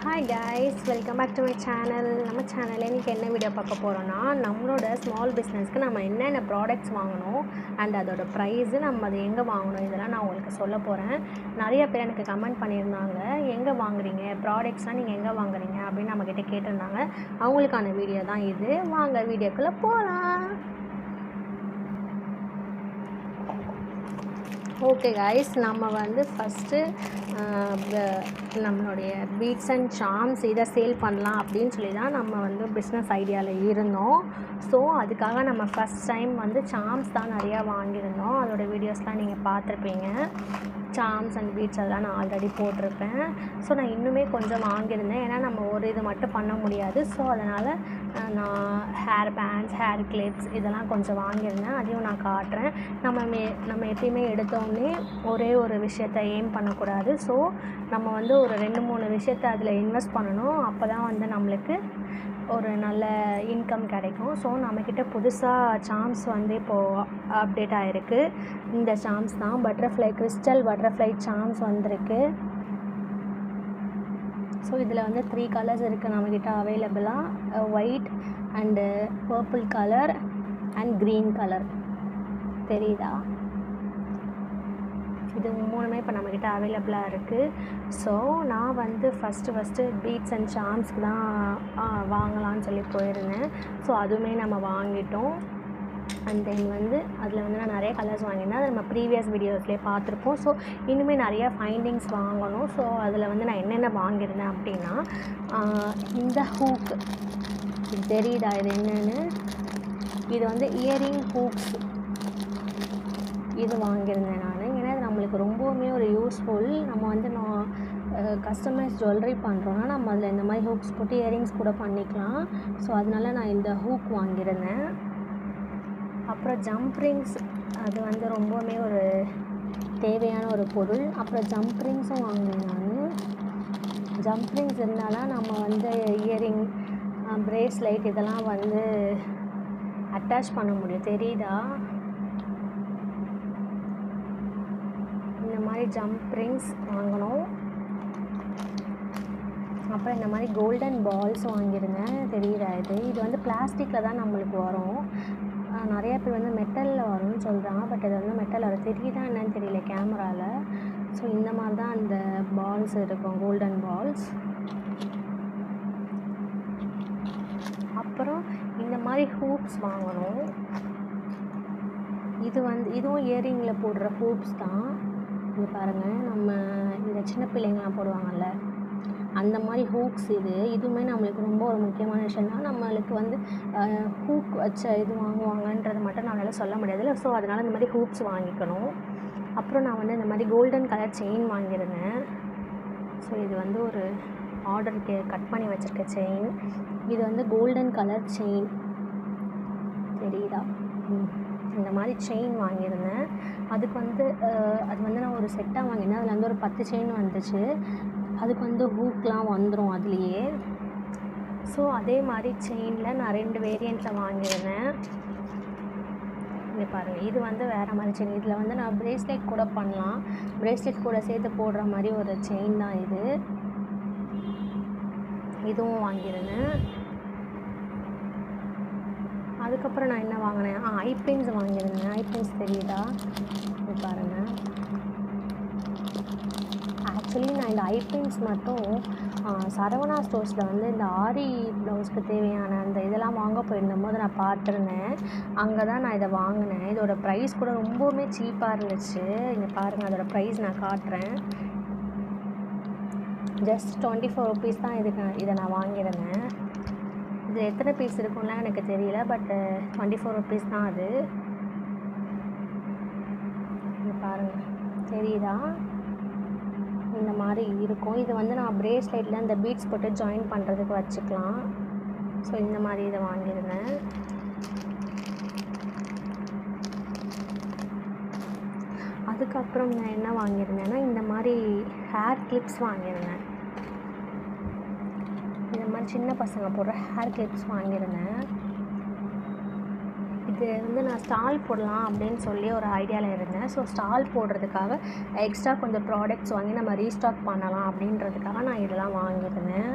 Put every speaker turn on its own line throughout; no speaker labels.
Hi guys, welcome back to my channel. நம்ம சேனலில் இன்றைக்கி என்ன வீடியோ பார்க்க போகிறோன்னா, நம்மளோட ஸ்மால் பிஸ்னஸ்க்கு நம்ம என்னென்ன ப்ராடக்ட்ஸ் வாங்கணும் அண்ட் அதோட ப்ரைஸு, நம்ம அதை எங்கே வாங்கணும், இதெல்லாம் நான் உங்களுக்கு சொல்ல போகிறேன். நிறைய பேர் எனக்கு கமெண்ட் பண்ணியிருந்தாங்க, எங்கே வாங்குறீங்க ப்ராடக்ட்ஸ்லாம், நீங்கள் எங்கே வாங்குறீங்க அப்படின்னு நம்மக்கிட்ட கேட்டிருந்தாங்க. அவங்களுக்கான வீடியோ தான் இது. வாங்க வீடியோக்குள்ளே போகலாம். ஓகே கைஸ், நம்ம வந்து ஃபஸ்ட்டு நம்மளுடைய பீட்ஸ் அண்ட் சார்ம்ஸ் இதை சேல் பண்ணலாம் அப்படின்னு சொல்லி தான் நம்ம வந்து பிஸ்னஸ் ஐடியாவில் இருந்தோம். ஸோ அதுக்காக நம்ம ஃபஸ்ட் டைம் வந்து சார்ம்ஸ் தான் நிறையா வாங்கியிருந்தோம். அதோடய வீடியோஸ்லாம் நீங்கள் பார்த்துருப்பீங்க. சார்ம்ஸ் அண்ட் பீட்ஸ் அதெல்லாம் நான் ஆல்ரெடி போட்டிருப்பேன். ஸோ நான் இன்னுமே கொஞ்சம் வாங்கியிருந்தேன், ஏன்னா நம்ம ஒரு இது மட்டும் பண்ண முடியாது. ஸோ அதனால் நான் ஹேர் பேண்ட்ஸ், ஹேர் கிளிப்ஸ் இதெல்லாம் கொஞ்சம் வாங்கியிருந்தேன். அதையும் நான் காட்டுறேன். நம்ம எப்பயுமே எடுத்தோடனே ஒரே ஒரு விஷயத்தை எய்ம் பண்ணக்கூடாது. ஸோ நம்ம வந்து ஒரு 2-3 விஷயத்தை அதில் இன்வெஸ்ட் பண்ணணும். அப்போ தான் வந்து நம்மளுக்கு ஒரு நல்ல இன்கம் கிடைக்கும். ஸோ நம்மக்கிட்ட புதுசாக சார்ம்ஸ் வந்து இப்போது அப்டேட் ஆகிருக்கு. இந்த சார்ம்ஸ் தான் பட்டர்ஃப்ளை, கிறிஸ்டல் பட்டர்ஃப்ளை சார்ம்ஸ் வந்திருக்கு. ஸோ இதில் வந்து 3 கலர்ஸ் இருக்குது நம்மக்கிட்ட அவைலபிளாக. White and purple colour and green colour தெரியுதா? இது 3மே இப்போ நம்மக்கிட்ட அவைலபிளாக இருக்குது. ஸோ நான் வந்து ஃபஸ்ட்டு பீட்ஸ் அண்ட் சார்ம்ஸ்க்கு தான் வாங்கலான்னு சொல்லி போயிருந்தேன். ஸோ அதுவுமே நம்ம வாங்கிட்டோம். அண்ட் தென் வந்து அதில் வந்து நான் நிறைய கலர்ஸ் வாங்கியிருந்தேன். அதை நம்ம ப்ரீவியஸ் வீடியோஸ்லேயே பார்த்துருப்போம். ஸோ இன்னுமே நிறையா ஃபைண்டிங்ஸ் வாங்கணும். ஸோ அதில் வந்து நான் என்னென்ன வாங்கியிருந்தேன் அப்படின்னா, இந்த ஹூக் இது தெரியுதா, இது என்னென்னு? இது வந்து இயரிங் ஹூக்ஸ் இது வாங்கியிருந்தேன் நான். ஏன்னா இது நம்மளுக்கு ரொம்பவுமே ஒரு யூஸ்ஃபுல். நம்ம வந்து கஸ்டமைஸ் ஜுவல்லரி பண்ணுறோன்னா நம்ம அதில் இந்த மாதிரி ஹூக்ஸ் போட்டு இயரிங்ஸ் கூட பண்ணிக்கலாம். ஸோ அதனால நான் இந்த ஹூக் வாங்கியிருந்தேன். அப்புறம் ஜம்ப் ரிங்ஸ், அது வந்து ரொம்பவுமே ஒரு தேவையான ஒரு பொருள். அப்புறம் ஜம்ப் ரிங்ஸும் வாங்கினேன் நான். ஜம்ப் ரிங்ஸ் இருந்தால் தான் நம்ம வந்து இயரிங், பிரேஸ்லைட் இதெல்லாம் வந்து அட்டாச் பண்ண முடியும். தெரியுதா? இந்த மாதிரி ஜம்ப் ரிங்ஸ் வாங்கணும். அப்புறம் இந்த மாதிரி கோல்டன் பால்ஸ் வாங்கியிருந்தேன். தெரியுதா? இது வந்து பிளாஸ்டிக்கில் தான் நம்மளுக்கு வரும். நிறைய பேர் வந்து மெட்டலில் வரும்னு சொல்கிறாங்க. பட் இது வந்து மெட்டல் வரும். தெரியுதா என்னன்னு தெரியல கேமராவில். ஸோ இந்த மாதிரி தான் அந்த பால்ஸ் இருக்கும், கோல்டன் பால்ஸ். அப்புறம் இந்த மாதிரி ஹூப்ஸ் வாங்கணும். இதுவும் இயரிங்கில் போடுற ஹூப்ஸ் தான். இது பாருங்கள், நம்ம இந்த சின்ன பிள்ளைங்களாம் போடுவாங்கள்ல அந்த மாதிரி ஹூக்ஸ். இதுவுமே நம்மளுக்கு ரொம்ப ஒரு முக்கியமான விஷயம் தான். நம்மளுக்கு வந்து ஹூக் வச்ச இது வாங்குவாங்கன்றது மட்டும் நம்மளால் சொல்ல முடியாதுல்ல. ஸோ அதனால் இந்த மாதிரி ஹூக்ஸ் வாங்கிக்கணும். அப்புறம் நான் வந்து இந்த மாதிரி கோல்டன் கலர் செயின் வாங்கியிருந்தேன். ஸோ இது வந்து ஒரு ஆர்டருக்கு கட் பண்ணி வச்சுருக்க செயின். இது வந்து கோல்டன் கலர் செயின் தெரியுதா? இந்த மாதிரி செயின் வாங்கியிருந்தேன். அதுக்கு வந்து அது வந்து நான் ஒரு செட்டாக வாங்கினேன். அதில் வந்து ஒரு 10 செயின் வந்துச்சு. அதுக்கு வந்து ஹூக்லாம் வந்துடும் அதுலேயே. ஸோ அதே மாதிரி செயினில் நான் 2 வேரியண்ட்டில் வாங்கியிருந்தேன். இங்கே பாருங்கள், இது வந்து வேறு மாதிரி செயின். இதில் வந்து நான் பிரேஸ்லெட் கூட பண்ணலாம். பிரேஸ்லெட் கூட சேர்த்து போடுற மாதிரி ஒரு செயின் தான் இது. இதுவும் வாங்கியிருந்தேன். அதுக்கப்புறம் நான் என்ன வாங்கினேன், ஐபின்ஸ் வாங்கியிருந்தேன். ஐபின்ஸ் தெரியுதா? இது பாருங்கள். ஆக்சுவலி நான் இந்த ஐபின்ஸ் மட்டும் சரவணா ஸ்டோர்ஸில் வந்து இந்த ஆரி ப்ளவுஸ்க்கு தேவையான அந்த இதெல்லாம் வாங்க போயிருந்தபோது நான் பார்த்துருந்தேன். அங்கே தான் நான் இதை வாங்கினேன். இதோட ப்ரைஸ் கூட ரொம்பவுமே சீப்பாக இருந்துச்சு. இங்கே பாருங்கள், அதோடய ப்ரைஸ் நான் காட்டுறேன். ஜஸ்ட் 24 rupees தான் இதை நான் வாங்கியிருந்தேன். இது எத்தனை பீஸ் இருக்கும்லாம் எனக்கு தெரியல. பட் 24 rupees தான் அது. இங்கே பாருங்கள், தெரியுதா? இந்த மாதிரி இருக்கும். இது வந்து நான் பிரேஸ்லைட்டில் இந்த பீட்ஸ் போட்டு ஜாயின் பண்ணுறதுக்கு வச்சுக்கலாம். ஸோ இந்த மாதிரி இதை வாங்கியிருந்தேன். அதுக்கப்புறம் நான் என்ன வாங்கியிருந்தேன்னா, இந்த மாதிரி ஹேர் கிளிப்ஸ் வாங்கியிருந்தேன். இந்த மாதிரி சின்ன பசங்க போடுற ஹேர் கிளிப்ஸ் வாங்கியிருந்தேன். இது வந்து நான் ஸ்டால் போடலாம் அப்படின்னு சொல்லி ஒரு ஐடியாவில் இருந்தேன். ஸோ ஸ்டால் போடுறதுக்காக எக்ஸ்ட்ரா கொஞ்சம் ப்ராடக்ட்ஸ் வாங்கி நம்ம ரீஸ்டாக் பண்ணலாம் அப்படின்றதுக்காக நான் இதெல்லாம் வாங்கியிருந்தேன்.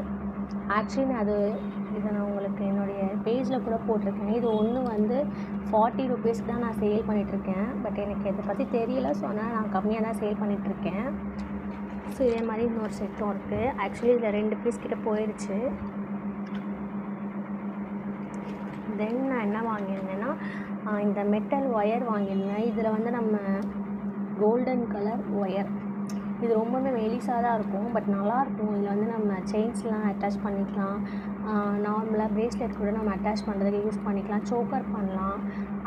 ஆக்சுவலி இதை நான் உங்களுக்கு என்னுடைய பேஜில் கூட போட்டிருக்கேன். இது ஒன்று வந்து 40 ருபீஸ்க்கு தான் நான் சேல் பண்ணிகிட்ருக்கேன். பட் எனக்கு இதை பற்றி தெரியல. ஸோ அதனால் நான் கம்மியாக தான் சேல் பண்ணிகிட்ருக்கேன். ஸோ இதே மாதிரி இன்னொரு செட்டும் இருக்குது. ஆக்சுவலி இதில் 2 பீஸ் கிட்ட போயிடுச்சு. தென் நான் என்ன வாங்கியிருந்தேன்னா இந்த மெட்டல் ஒயர் வாங்கியிருந்தேன். இதில் வந்து நம்ம கோல்டன் கலர் ஒயர், இது ரொம்பவே மெலிசாக தான் இருக்கும். பட் நல்லாயிருக்கும். இதில் வந்து நம்ம செயின்ஸ்லாம் அட்டாச் பண்ணிக்கலாம். நார்மலாக ப்ரேஸ்லெட் கூட நம்ம அட்டாச் பண்ணுறதுக்கு யூஸ் பண்ணிக்கலாம். சோக்கர் பண்ணலாம்,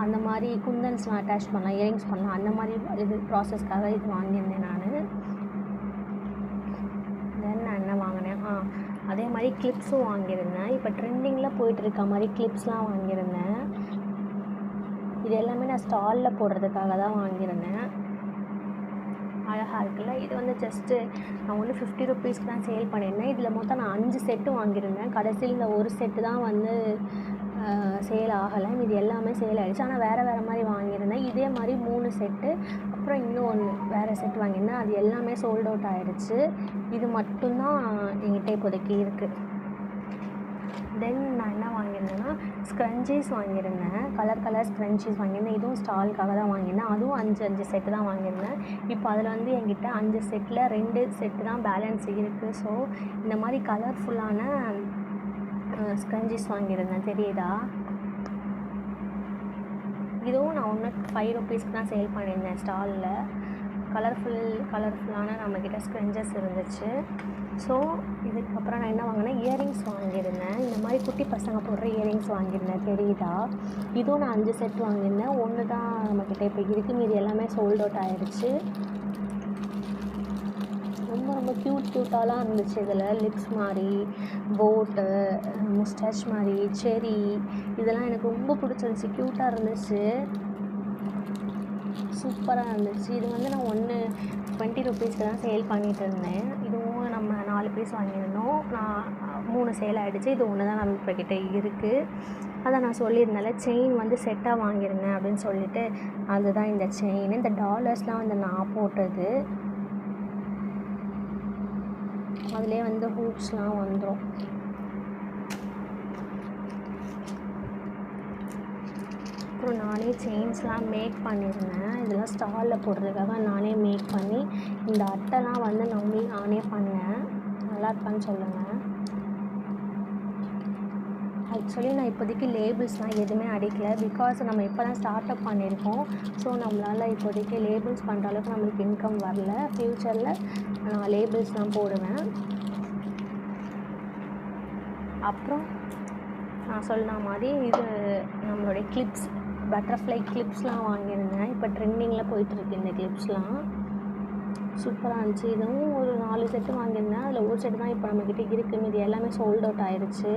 அந்த மாதிரி குந்தன்ஸ்லாம் அட்டாச் பண்ணலாம், இயரிங்ஸ் பண்ணலாம். அந்த மாதிரி இது ப்ராசஸ்க்காக இது வாங்கியிருந்தேன் நான். தென் நான் என்ன வாங்கினேன், அதே மாதிரி கிளிப்ஸும் வாங்கியிருந்தேன். இப்போ ட்ரெண்டிங்கில் போயிட்டு இருக்க மாதிரி கிளிப்ஸ்லாம் வாங்கியிருந்தேன். இது எல்லாமே நான் ஸ்டாலில் போடுறதுக்காக தான் வாங்கியிருந்தேன். அழகாக இருக்குல்ல. இது வந்து ஜஸ்ட்டு நான் ஒன்று 50 ருபீஸ்க்கு தான் சேல் பண்ணியிருந்தேன். இதில் மொத்தம் நான் 5 செட்டு வாங்கியிருந்தேன். கடைசியில் இந்த ஒரு செட்டு தான் வந்து சேல் ஆகலை. இது எல்லாமே சேல் ஆகிடுச்சு. ஆனால் வேறு மாதிரி வாங்கியிருந்தேன். இதே மாதிரி 3 செட்டு, அப்புறம் இன்னும் ஒன்று வேறு செட் வாங்கியிருந்தேன். அது எல்லாமே சோல்ட் அவுட் ஆகிடுச்சு. இது மட்டும்தான் என்கிட்ட இப்போதைக்கு இருக்குது. தென் நான் என்ன வாங்கியிருந்தேன்னா ஸ்க்ரன்ச்சீஸ் வாங்கியிருந்தேன். கலர் ஸ்க்ரன்ச்சீஸ் வாங்கியிருந்தேன். இதுவும் ஸ்டாலுக்காக தான் வாங்கியிருந்தேன். அதுவும் 5 செட்டு தான் வாங்கியிருந்தேன். இப்போ அதில் வந்து என்கிட்ட 5 செட்டில் 2 செட்டு தான் பேலன்ஸ் இருக்குது. ஸோ இந்த மாதிரி கலர்ஃபுல்லான ஸ்க்ரன்ச்சீஸ் வாங்கியிருந்தேன். தெரியுதா? இதுவும் நான் ஒன்று 5 ருபீஸ்க்கு தான் சேல் பண்ணியிருந்தேன் ஸ்டாலில். கலர்ஃபுல்லான நம்மக்கிட்ட ஸ்க்ரன்ச்சஸ் இருந்துச்சு. ஸோ இதுக்கப்புறம் நான் என்ன வாங்கினேன், இயரிங்ஸ் வாங்கியிருந்தேன். இந்த மாதிரி குட்டி பசங்க போடுற இயரிங்ஸ் வாங்கியிருந்தேன். தெரியுதா? இதுவும் நான் 5 செட் வாங்கியிருந்தேன். ஒன்று தான் நம்மக்கிட்ட இப்போ இருக்குது. மீது எல்லாமே சோல்ட் அவுட் ஆகிடுச்சு. ரொம்ப க்யூட்டாலாம் இருந்துச்சு. இதில் லிப்ஸ் மாதிரி, போட்டு, முஸ்டாச் மாதிரி, செரி, இதெல்லாம் எனக்கு ரொம்ப பிடிச்சிருந்துச்சி. க்யூட்டாக இருந்துச்சு, சூப்பராக இருந்துச்சு. இது வந்து நான் ஒன்று 20 ருபீஸ்க்கு தான் சேல் பண்ணிகிட்டு இருந்தேன். இதுவும் நம்ம 4 பீஸ் வாங்கியிருந்தோம். நான் 3 சேல் ஆகிடுச்சு. இது ஒன்று தான் நம்ம இப்போக்கிட்ட இருக்குது. அதை நான் சொல்லியிருந்தேன்ல, செயின் வந்து செட்டாக வாங்கியிருந்தேன் அப்படின்னு சொல்லிட்டு, அதுதான் இந்த செயின். இந்த டாலர்ஸ்லாம் வந்து நான் போட்டது. அதிலே வந்து ஹூப்ஸ்லாம் வந்துடும். அப்புறம் நானே செயின்ஸ்லாம் மேக் பண்ணியிருந்தேன். இதெல்லாம் ஸ்டாலில் போடுறதுக்காக நானே மேக் பண்ணி இந்த அட்டைலாம் வந்து நானே பண்ணேன். நல்லா இருக்கான்னு சொல்லுங்கள். ஆக்சுவலி நான் இப்போதைக்கு லேபிள்ஸ்லாம் எதுவுமே அடிக்கலை. பிகாஸ் நம்ம இப்போ தான் ஸ்டார்ட் அப் பண்ணியிருக்கோம். ஸோ நம்மளால் இப்போதைக்கு லேபிள்ஸ் பண்ணுற அளவுக்கு நம்மளுக்கு இன்கம் வரல. ஃப்யூச்சரில் நான் லேபிள்ஸ்லாம் போடுவேன். அப்புறம் நான் சொன்ன மாதிரி இது நம்மளுடைய கிளிப்ஸ், பட்டர்ஃப்ளை கிளிப்ஸ்லாம் வாங்கியிருந்தேன். இப்போ ட்ரெண்டிங்கில் போயிட்டுருக்கு இந்த கிளிப்ஸ்லாம். சூப்பராக இருந்துச்சு. இதுவும் ஒரு 4 செட்டு வாங்கியிருந்தேன். அதில் ஒரு செட்டு தான் இப்போ நம்மக்கிட்ட இருக்குது. இது எல்லாமே சோல்ட் அவுட் ஆகிடுச்சு.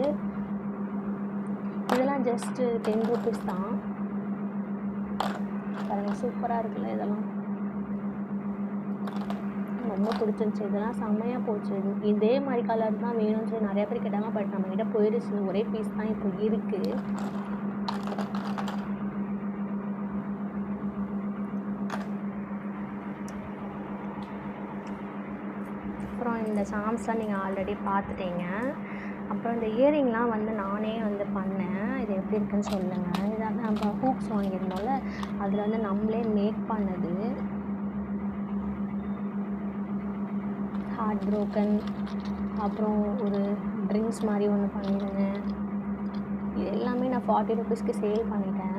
இதெல்லாம் ஜஸ்ட்டு 10 ருபீஸ் தான். பாருங்க, சூப்பராக இருக்குல்ல. இதெல்லாம் ரொம்ப பிடிச்சிருந்துச்சி. இதெல்லாம் செம்மையாக போச்சு. இதே மாதிரி கலர் தான் வேணும்னு சொல்லி நிறையா பேர் கேட்டாங்க. பட் நம்மக்கிட்ட போயிடுச்சு. ஒரே பீஸ் தான் இப்போ இருக்குது. அப்புறம் இந்த சாம்ஸ்லாம் நீங்கள் ஆல்ரெடி பார்த்துட்டீங்க. அப்புறம் இந்த இயரிங்லாம் வந்து நானே வந்து பண்ணேன். இது எப்படி இருக்குன்னு சொல்லுங்கள். இதான் நம்ம ஹூக்ஸ் வாங்கியிருந்தோம்ல, அதில் வந்து நம்மளே மேக் பண்ணது. ஹார்ட் ப்ரோக்கன், அப்புறம் ஒரு ட்ரிங்க்ஸ் மாதிரி ஒன்று பண்ணியிருந்தேன். இது எல்லாமே நான் 40 ருபீஸ்க்கு சேல் பண்ணிட்டேன்.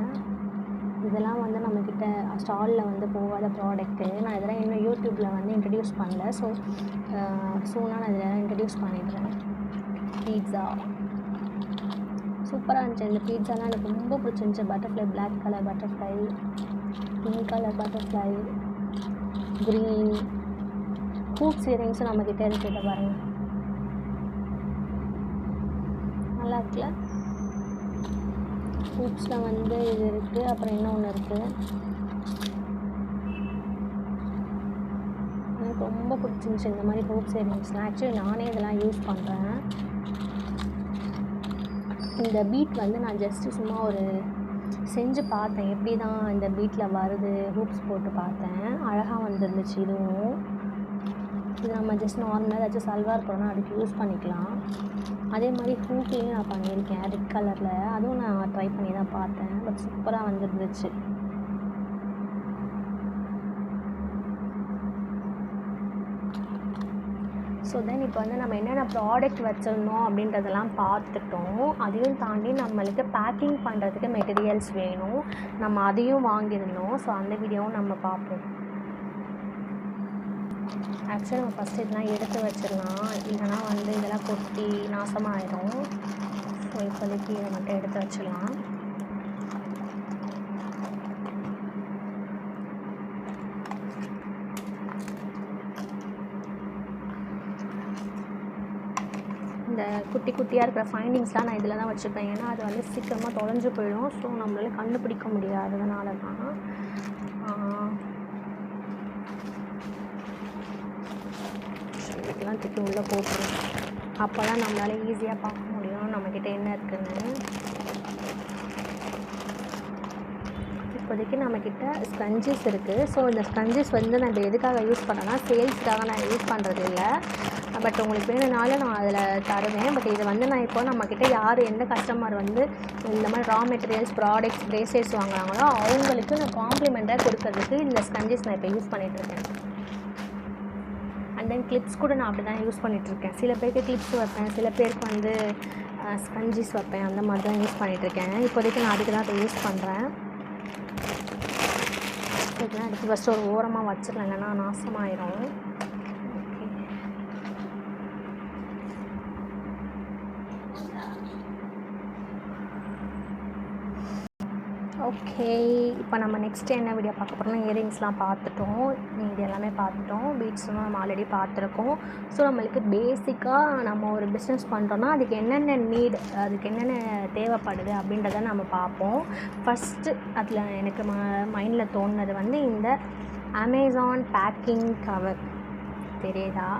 இதெல்லாம் வந்து நம்மக்கிட்ட ஸ்டாலில் வந்து போகாத ப்ராடக்ட்டு. நான் இதெல்லாம் இன்னும் யூடியூப்பில் வந்து இன்ட்ரடியூஸ் பண்ணல. ஸோ சூனாக நான் இதெல்லாம் இன்ட்ரடியூஸ் பண்ணிடுறேன். பீட்ஸா சூப்பராக இருந்துச்சு. இந்த பீட்ஸாலாம் எனக்கு ரொம்ப பிடிச்சிருந்துச்சி. Butterfly, black colour butterfly, pink colour butterfly, green. Hooks இயரிங்ஸும் நம்மக்கிட்ட இருக்குது. பாருங்கள், நல்லா இருக்குல்ல. ஹூக்ஸில் வந்து இது இருக்குது. அப்புறம் இன்னொன்று இருக்குது. எனக்கு ரொம்ப பிடிச்சிருந்துச்சி இந்த மாதிரி ஹூக்ஸ் இயரிங்ஸ்லாம். ஆக்சுவலி நானே இதெல்லாம் யூஸ் பண்ணுறேன். இந்த பீட் வந்து நான் ஜஸ்ட்டு சும்மா ஒரு செஞ்சு பார்த்தேன் எப்படி தான் இந்த பீட்டில் வருது. ஹூப்ஸ் போட்டு பார்த்தேன், அழகாக வந்துருந்துச்சு. இதுவும் இது நம்ம ஜஸ்ட் நார்மலாக ஏதாச்சும் சல்வார் போடணும் அதுக்கு யூஸ் பண்ணிக்கலாம். அதே மாதிரி ஹூக்லேயும் நான் பண்ணியிருக்கேன் ரெட் கலரில், அதுவும் நான் ட்ரை பண்ணி தான் பார்த்தேன். பட் சூப்பராக வந்துருந்துச்சு. ஸோ தென் இப்போ வந்து நம்ம என்னென்ன ப்ராடக்ட் வச்சிருந்தோம் அப்படின்றதெல்லாம் பார்த்துட்டோம். அதையும் தாண்டி நம்மளுக்கு பேக்கிங் பண்ணுறதுக்கு மெட்டீரியல்ஸ் வேணும், நம்ம அதையும் வாங்கியிருந்தோம். ஸோ அந்த வீடியோவும் நம்ம பார்ப்போம். ஆக்சுவலாக நம்ம ஃபஸ்ட்டு இதெல்லாம் எடுத்து வச்சிடலாம், இல்லைனா வந்து இதெல்லாம் கொட்டி நாசமாகிடும். ஸோ இப்போதைக்கு இதை மட்டும் எடுத்து வச்சிடலாம். இந்த குட்டி குட்டியாக இருக்கிற ஃபைண்டிங்ஸ்லாம் நான் இதில் தான் வச்சுப்பேன், ஏன்னா அது வந்து சீக்கிரமாக தொலைஞ்சு போயிடும். ஸோ நம்மளால கண்டுபிடிக்க முடியாததுனால தான். இதெல்லாம் தூக்கி உள்ளே போட்டுரும், அப்போ தான் நம்மளால ஈஸியாக பார்க்க முடியும் நம்மக்கிட்ட என்ன இருக்குதுன்னு. இப்போதைக்கு நம்மக்கிட்ட ஸ்பஞ்சஸ் இருக்குது. ஸோ இந்த ஸ்பஞ்சஸ் வந்து நான் இப்போ எதுக்காக யூஸ் பண்ணேன்னா சேல்ஸ்க்காக நான் யூஸ் பண்ணுறது இல்லை. பட் உங்களுக்கு வேணுனாலும் நான் அதில் தருவேன். பட் இது வந்து நான் இப்போ நம்மக்கிட்ட யார் எந்த கஸ்டமர் வந்து இந்த மாதிரி ரா மெட்டீரியல்ஸ் ப்ராடக்ட்ஸ் பிரேஸ்லெட்ஸ் வாங்குறாங்களோ அவங்களுக்கு நான் காம்ப்ளிமெண்ட்டாக கொடுக்கறதுக்கு இந்த ஸ்பஞ்சஸ் நான் இப்போ யூஸ் பண்ணிகிட்ருக்கேன். அண்ட் தென் கிளிப்ஸ் கூட நான் அப்படி தான் யூஸ் பண்ணிகிட்ருக்கேன். சில பேருக்கு கிளிப்ஸ் வைப்பேன், சில பேருக்கு வந்து ஸ்பஞ்சஸ் வைப்பேன், அந்த மாதிரி தான் யூஸ் பண்ணிகிட்ருக்கேன். இப்போதைக்கு நான் அதுக்கு தான் அதை யூஸ் பண்ணுறேன். இதெல்லாம் எடுத்து ஃபஸ்ட்டு ஒரு ஓரமாக வச்சிடலாம், இல்லைன்னா நாசமாயிரும். ஓகே, இப்போ நம்ம நெக்ஸ்ட்டு என்ன வீடியோ பார்க்க போகிறோம்னா இயரிங்ஸ்லாம் பார்த்துட்டோம், இது எல்லாமே பார்த்துட்டோம். பீட்ஸ்லாம் நம்ம ஆல்ரெடி பார்த்துருக்கோம். ஸோ நம்மளுக்கு பேசிக்காக நம்ம ஒரு பிஸ்னஸ் பண்ணுறோன்னா அதுக்கு என்னென்ன நீட், அதுக்கு என்னென்ன தேவைப்படுது அப்படின்றத நம்ம பார்ப்போம். ஃபஸ்ட்டு அதில் எனக்கு மைண்டில் தோணுனது வந்து இந்த அமேசான் பேக்கிங் கவர் தெரியுதா?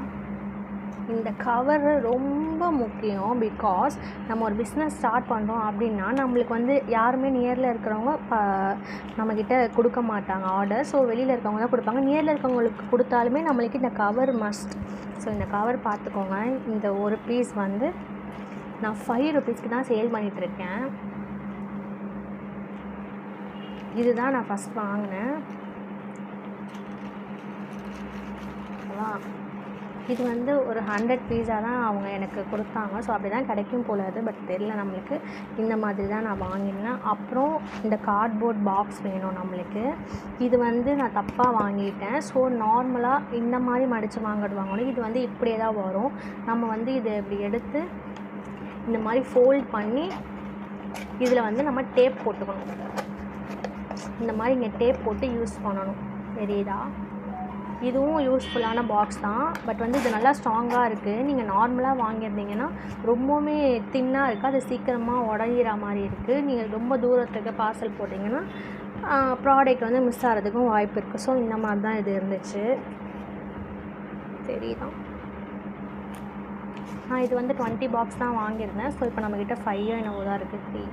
இந்த கவர் ரொம்ப முக்கியம். பிகாஸ் நம்ம ஒரு பிஸ்னஸ் ஸ்டார்ட் பண்ணுறோம் அப்படின்னா நம்மளுக்கு வந்து யாருமே நியரில் இருக்கிறவங்க நம்மக்கிட்ட கொடுக்க மாட்டாங்க ஆர்டர். ஸோ வெளியில் இருக்கவங்க தான் கொடுப்பாங்க. நியரில் இருக்கவங்களுக்கு கொடுத்தாலுமே நம்மளுக்கு இந்த கவர் மஸ்ட். ஸோ இந்த கவர் பார்த்துக்கோங்க. இந்த ஒரு பீஸ் வந்து நான் 5 rupeesக்கு தான் சேல் பண்ணிகிட்ருக்கேன். இதுதான் நான் ஃபஸ்ட் வாங்கினேன். இது வந்து ஒரு 100 பீஸாக தான் அவங்க எனக்கு கொடுத்தாங்க. ஸோ அப்படி தான் கிடைக்கும் போல அது, பட் தெரியல நம்மளுக்கு. இந்த மாதிரி தான் நான் வாங்கினேன். அப்புறம் இந்த கார்ட்போர்ட் பாக்ஸ் வேணும் நம்மளுக்கு. இது வந்து நான் தப்பாக வாங்கிட்டேன். ஸோ நார்மலாக இந்த மாதிரி மடித்து வாங்கணும். இது வந்து இப்படியே தான் வரும். நம்ம வந்து இதை இப்படி எடுத்து இந்த மாதிரி ஃபோல்ட் பண்ணி இதில் வந்து நம்ம டேப் போட்டுக்கணும். இந்த மாதிரி இங்கே டேப் போட்டு யூஸ் பண்ணணும், தெரியுதா? இதுவும் யூஸ்ஃபுல்லான பாக்ஸ் தான். பட் வந்து இது நல்லா ஸ்ட்ராங்காக இருக்குது. நீங்கள் நார்மலாக வாங்கியிருந்தீங்கன்னா ரொம்பவுமே தின்னாக இருக்குது, அது சீக்கிரமாக உடையிற மாதிரி இருக்குது. நீங்கள் ரொம்ப தூரத்துக்கு பார்சல் போட்டிங்கன்னா ப்ராடக்ட் வந்து மிஸ் ஆகிறதுக்கும் வாய்ப்பு இருக்குது. ஸோ இந்த மாதிரி தான் இது இருந்துச்சு, தெரியுதா? நான் இது வந்து 20 பாக்ஸ் தான் வாங்கியிருந்தேன். ஸோ இப்போ நம்மக்கிட்ட 5 என்னவோ தான் இருக்குது,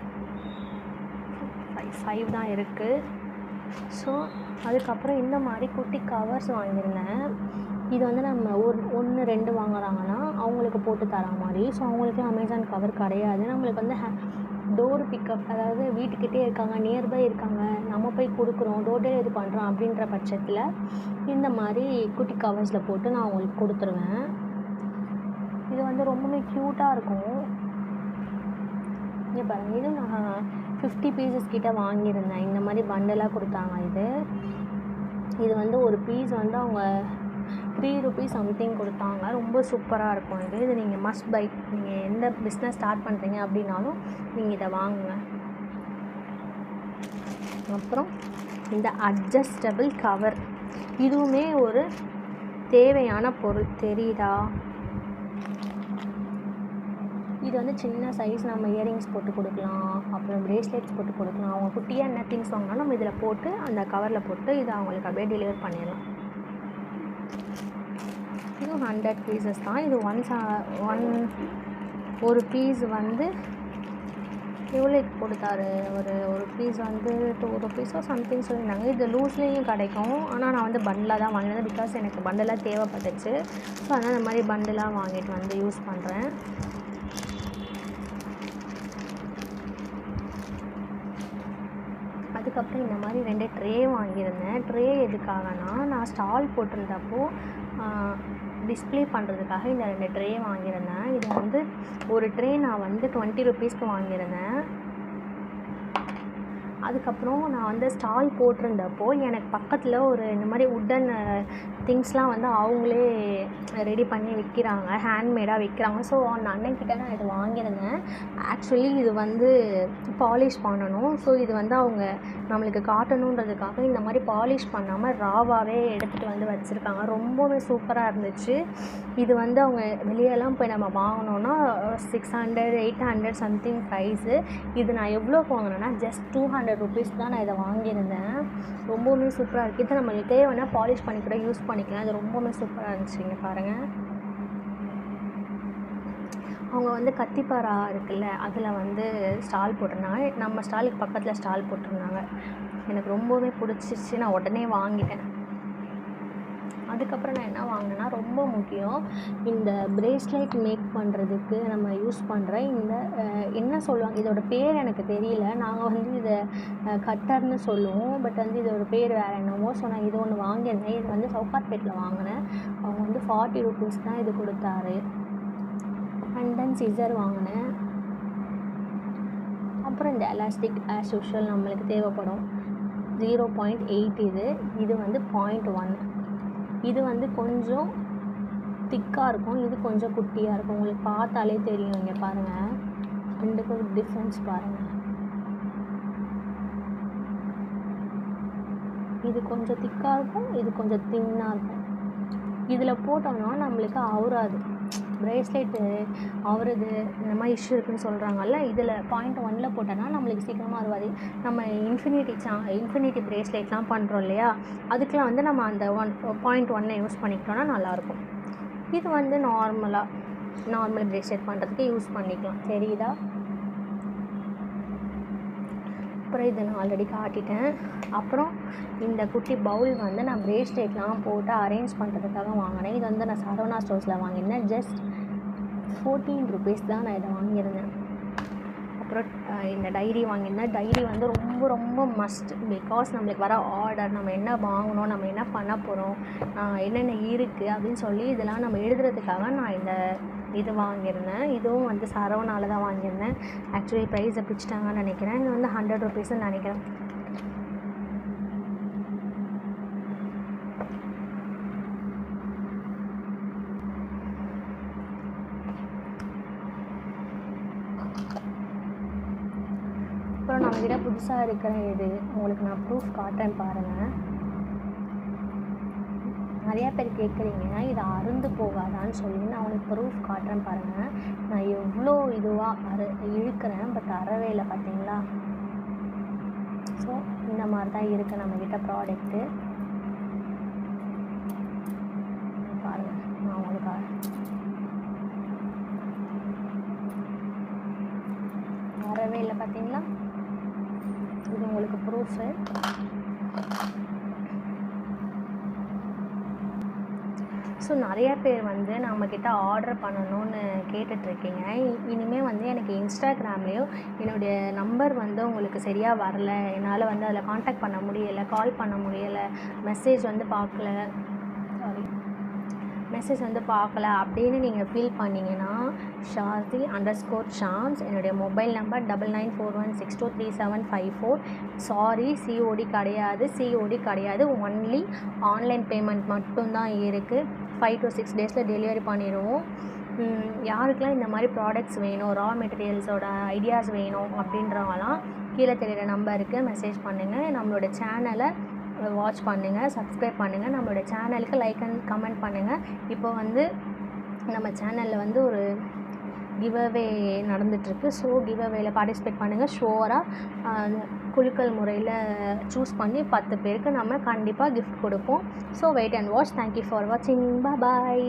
5 தான் இருக்குது. ஸோ அதுக்கப்புறம் இந்த மாதிரி குட்டி கவர்ஸ் வாங்கியிருந்தேன். இது வந்து நம்ம 1 2 வாங்குறாங்கன்னா அவங்களுக்கு போட்டு தர மாதிரி. ஸோ அவங்களுக்கு அமேசான் கவர் கிடையாது. நம்மளுக்கு வந்து டோர் பிக்கப், அதாவது வீட்டுக்கிட்டே இருக்காங்க, நியர்பை இருக்காங்க, நம்ம போய் கொடுக்குறோம், டோர் டெலிவரி பண்ணுறோம் அப்படின்ற பட்சத்தில் இந்த மாதிரி குட்டி கவர்ஸில் போட்டு நான் அவங்களுக்கு கொடுத்துருவேன். இது வந்து ரொம்பவே க்யூட்டாக இருக்கும். இங்கே பாருங்கள், இது நான் 50 பீசஸ் கிட்டே வாங்கியிருந்தேன். இந்த மாதிரி பண்டலாக கொடுத்தாங்க. இது வந்து ஒரு பீஸ் வந்து அவங்க 3 rupees சம்திங் கொடுத்தாங்க. ரொம்ப சூப்பராக இருக்கும். இது நீங்கள் மஸ்ட் பை. நீங்கள் எந்த பிஸ்னஸ் ஸ்டார்ட் பண்ணுறீங்க அப்படின்னாலும் நீங்கள் இதை வாங்குங்க. அப்புறம் இந்த அட்ஜஸ்டபிள் கவர், இதுவுமே ஒரு தேவையான பொருள், தெரியுதா? இது வந்து சின்ன சைஸ், நம்ம இயரிங்ஸ் போட்டு கொடுக்கலாம், அப்புறம் ப்ரேஸ்லெட்ஸ் போட்டு கொடுக்கலாம். அவங்க குட்டியாக என்ன திங்ஸ் வாங்கினாலும் நம்ம இதில் போட்டு அந்த கவரில் போட்டு இதை அவங்களுக்கு அப்படியே டெலிவர் பண்ணிடலாம். இதுவும் 100 பீசஸ் தான். இது ஒரு பீஸ் வந்து எவ்வளோக்கு கொடுத்தாரு? ஒரு பீஸ் வந்து 2 ருபீஸோ சம்திங் சொல்லியிருந்தாங்க. இது லூஸ்லேயும் கிடைக்கும். ஆனால் நான் வந்து பண்டிலாக தான் வாங்கினேன். பிகாஸ் எனக்கு பண்டிலாக தேவைப்பட்டுச்சு. ஸோ அதனால் இந்த மாதிரி பண்டிலாக வாங்கிட்டு வந்து யூஸ் பண்ணுறேன். அதுக்கப்புறம் இந்த மாதிரி 2 ட்ரே வாங்கியிருந்தேன். ட்ரே எதுக்காகனா, நான் ஸ்டால் போட்டிருந்தப்போ டிஸ்ப்ளே பண்ணுறதுக்காக இந்த 2 ட்ரே வாங்கியிருந்தேன். இது வந்து ஒரு ட்ரே நான் வந்து 20 ருபீஸ்க்கு வாங்கியிருந்தேன். அதுக்கப்புறம் நான் வந்து ஸ்டால் போட்டிருந்தப்போ எனக்கு பக்கத்தில் ஒரு இந்த மாதிரி உட்டன் திங்ஸ்லாம் வந்து அவங்களே ரெடி பண்ணி விற்கிறாங்க, ஹேண்ட்மேடாக விற்கிறாங்க. ஸோ அந்த அண்ணன்கிட்ட நான் இது வாங்கியிருந்தேன். ஆக்சுவலி இது வந்து பாலிஷ் பண்ணணும். ஸோ இது வந்து அவங்க நம்மளுக்கு காட்டணுன்றதுக்காக இந்த மாதிரி பாலிஷ் பண்ணாமல் ராவாகவே எடுத்துகிட்டு வந்து வச்சுருக்காங்க. ரொம்பவே சூப்பராக இருந்துச்சு. இது வந்து அவங்க வெளியெல்லாம் போய் நம்ம வாங்கினோன்னா 600 800 சம்திங் ப்ரைஸு. இது நான் எவ்வளோக்கு வாங்கினேன்னா ஜஸ்ட் 200 ருபீஸ் தான் நான் இதை வாங்கியிருந்தேன். ரொம்பவுமே சூப்பராக இருக்குது. இதை நம்ம தேவைன்னா பாலிஷ் பண்ணி கூட யூஸ் பண்ணிக்கலாம். இது ரொம்பவுமே சூப்பராக இருந்துச்சுங்க பாருங்கள். அவங்க வந்து கத்திப்பாரா இருக்குல்ல, அதில் வந்து ஸ்டால் போட்டிருந்தாங்க. நம்ம ஸ்டாலுக்கு பக்கத்தில் ஸ்டால் போட்டிருந்தாங்க. எனக்கு ரொம்பவே பிடிச்சிச்சு. நான் உடனே வாங்கிட்டேன். அதுக்கப்புறம் நான் என்ன வாங்கினேன்னா, ரொம்ப முக்கியம், இந்த பிரேஸ்லெட் மேக் பண்ணுறதுக்கு நம்ம யூஸ் பண்ணுற இந்த என்ன சொல்லுவாங்க, இதோட பேர் எனக்கு தெரியல. நாங்கள் வந்து இதை கட்டர்னு சொல்லுவோம். பட் வந்து இதோட பேர் வேறு என்னமோ. ஸோ நான் இது ஒன்று வாங்கியிருந்தேன். இது வந்து சவுகார்பேட்டில் வாங்கினேன். அவங்க வந்து 40 ருபீஸ் தான் இது கொடுத்தாரு. அண்ட் தென் சிசர் வாங்கினேன். அப்புறம் இந்த எலாஸ்டிக் ஆஸ் யூஷுவல் நம்மளுக்கு தேவைப்படும். 0.8 இது வந்து 0.1. இது வந்து கொஞ்சம் திக்காக இருக்கும். இது கொஞ்சம் குட்டியாக இருக்கும். உங்களுக்கு பார்த்தாலே தெரியும். இங்கே பாருங்கள், ரெண்டுக்கும் டிஃப்ரென்ஸ் பாருங்கள். இது கொஞ்சம் திக்காக இருக்கும், இது கொஞ்சம் தின்னாக இருக்கும். இதில் போட்டோம்னா நம்மளுக்கு அவுறாது. பிரேஸ்லெட்டு அவரது இந்த மாதிரி இஷ்யூ இருக்குதுன்னு சொல்கிறாங்கல்ல, இதில் 0.1 போட்டோன்னா நம்மளுக்கு சீக்கிரமாக வருவாது. நம்ம இன்ஃபினிட்டி பிரேஸ்லெட்லாம் பண்ணுறோம் இல்லையா, அதுக்கெலாம் வந்து நம்ம அந்த 0.1 யூஸ் பண்ணிக்கிட்டோன்னா நல்லாயிருக்கும். இது வந்து நார்மல் பிரேஸ்லெட் பண்ணுறதுக்கு யூஸ் பண்ணிக்கலாம். தெரியுதா? அப்புறம் இதை நான் ஆல்ரெடி காட்டிட்டேன். அப்புறம் இந்த குட்டி பவுல் வந்து நான் பிரேஸ்லெட்லாம் போட்டு அரேஞ்ச் பண்ணுறதுக்காக வாங்கினேன். இது வந்து நான் சரவணா ஸ்டோர்ஸில் வாங்கியிருந்தேன். ஜஸ்ட் 14 ருபீஸ் தான் நான் இதை வாங்கியிருந்தேன். அப்புறம் இந்த டைரி வாங்கியிருந்தேன். டைரி வந்து ரொம்ப ரொம்ப மஸ்ட். பிகாஸ் நம்மளுக்கு வர ஆர்டர், நம்ம என்ன வாங்கணும், நம்ம என்ன பண்ண போகிறோம், என்னென்ன இருக்குது அப்படின்னு சொல்லி இதெல்லாம் நம்ம எழுதுறதுக்காக நான் இந்த இது வாங்கியிருந்தேன். இதுவும் வந்து சரவணாவில் தான் வாங்கியிருந்தேன். ஆக்சுவலி ப்ரைஸை பிடிச்சிட்டாங்கன்னு நினைக்கிறேன். இது வந்து 100 ருபீஸ்ன்னு நினைக்கிறேன். அப்புறம் நம்மக்கிட்ட புதுசாக இருக்கிற இது உங்களுக்கு நான் ப்ரூஃப் காட்டுறேன் பாருங்கள். நிறையா பேர் கேட்குறீங்க இது அருந்து போகாதான்னு சொல்லி. நான் உங்களுக்கு ப்ரூஃப் காட்டுறேன் பாருங்கள். நான் எவ்வளோ இதுவாக இழுக்கிறேன், பட் அறவே இல்லை பார்த்தீங்களா. ஸோ இந்த மாதிரி தான் இருக்குது நம்மக்கிட்ட ப்ராடக்ட்டு. பாருங்கள், நான் உங்களுக்கு அறவே இல்லை பார்த்தீங்களா. இது உங்களுக்கு ப்ரூஃபு. ஸோ நிறையா பேர் வந்து நம்மக்கிட்ட ஆர்டர் பண்ணணும்னு கேட்டுட்ருக்கீங்க. இனிமேல் வந்து எனக்கு இன்ஸ்டாகிராம்லேயும் என்னுடைய நம்பர் வந்து உங்களுக்கு சரியாக வரல, என்னால் வந்து அதில் காண்டாக்ட் பண்ண முடியலை, கால் பண்ண முடியலை, மெசேஜ் வந்து பார்க்கல அப்படின்னு நீங்கள் ஃபீல் பண்ணிங்கன்னா Shazzy_Shams என்னுடைய மொபைல் நம்பர் 9941623754. சாரி, சிஓடி கிடையாது. ஒன்லி ஆன்லைன் பேமெண்ட் மட்டும்தான் இருக்குது. 5 to 6 டேஸில் டெலிவரி பண்ணிடுவோம். யாருக்கெல்லாம் இந்த மாதிரி ப்ராடக்ட்ஸ் வேணும், ரா மெட்டீரியல்ஸோட ஐடியாஸ் வேணும் அப்படின்றவங்களாம் கீழே தெரிகிற நம்பருக்கு மெசேஜ் பண்ணுங்கள். நம்மளோட சேனலை வாட்ச் பண்ணுங்கள், சப்ஸ்கிரைப் பண்ணுங்கள். நம்மளோட சேனலுக்கு லைக் அண்ட் கமெண்ட் பண்ணுங்கள். இப்போ வந்து நம்ம சேனலில் வந்து ஒரு கிவ்அவே நடந்துகிட்ருக்கு. ஸோ கிவ்அவேல பார்ட்டிசிபேட் பண்ணுங்கள். ஷுவராக குலுக்கல் முறையில் சூஸ் பண்ணி 10 பேருக்கு நம்ம கண்டிப்பாக கிஃப்ட் கொடுப்போம். So wait and watch. Thank you for வாட்சிங். பாய்.